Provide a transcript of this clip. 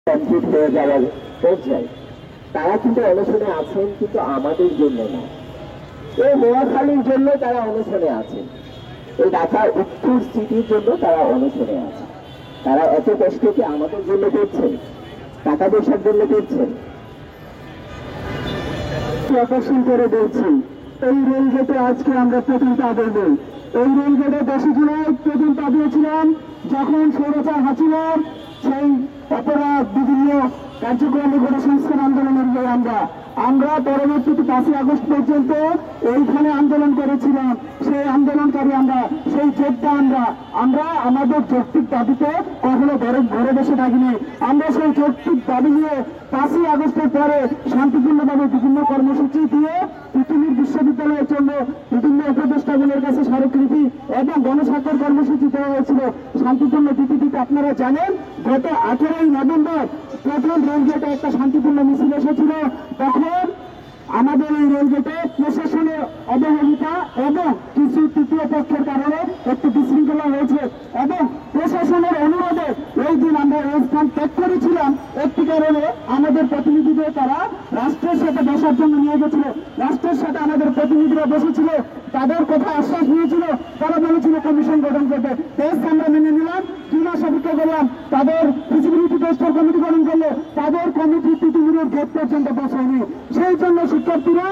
Complete হয়ে যাওয়ার পর্যায়ে তারা কিন্তু অনশনে আছেন, কিন্তু আমাদের জন্য না, এই নোয়াখালীর জন্য তারা অনশনে আছেন, এই ঢাকা উত্তর সিটির জন্য তারা অনশনে আছে। তারা এত কষ্ট কি আমাদের জন্য করছেন? টাকা পয়সার জন্য করছেন? আকর্ষণ করে বলছি, এই রেলগেটে আজকে আমরা প্রথম পা দেব। এই রেলগেটে 10 জুলাই প্রথম পা দিয়েছিলাম যখন স্বৈরাচার হাসিনার সেই অপরাধ বিভিন্ন কার্যক্রমে গণসংস্কার আন্দোলনের আমরা পরবর্তীতে 5ই আগস্ট পর্যন্ত এইখানে আন্দোলন করেছিলাম। সেই আন্দোলনকারী আমরা, সেই যোদ্ধা আমরা আমাদের যৌক্তিক দাবিতে কখনো ঘরে বসে থাকিনি। আমরা সেই যৌক্তিক দাবি নিয়ে 5ই আগস্টের পরে শান্তিপূর্ণভাবে বিভিন্ন কর্মসূচি দিয়ে পৃথিবীর বিশ্ববিদ্যালয়ের জন্য বিভিন্ন উপদেষ্টাগুলোর কাছে স্মারকলিপি এবং গণস্বাক্ষর কর্মসূচি দেওয়া হয়েছিল শান্তিপূর্ণ তিথিতে। আপনারা জানেন গত 18ই নভেম্বর প্রথম রেলগেটে একটা শান্তিপূর্ণ মিছিল এসেছিল। তখন আমাদের এই রেলগেটে প্রশাসনের অবহেলিতা এবং কিছু তৃতীয় পক্ষের কারণে একটু বিশৃঙ্খলা হয়েছে এবং প্রশাসনের অনুরোধে এই দিন আমরা এই স্থান ত্যাগ করেছিলাম। একটি কারণে আমাদের প্রতিনিধিদের তারা রাষ্ট্রের সাথে বসার জন্য নিয়ে গেছিল। রাষ্ট্রের সাথে আমাদের প্রতিনিধিরা বসেছিল, তাদের কথা আশ্বাস নিয়েছিল, তারা বলেছিল কমিশন গঠন করবে। টেস্ট আমরা মেনে নিলাম, 2 মাস অপেক্ষা করলাম, তাদের ফিজিবিলিটি টেস্টের কমিটি গঠন করলো, তাদের কমিটি পৃথিবীর গেট পর্যন্ত পৌঁছায়নি। সেই জন্য শিক্ষার্থীরা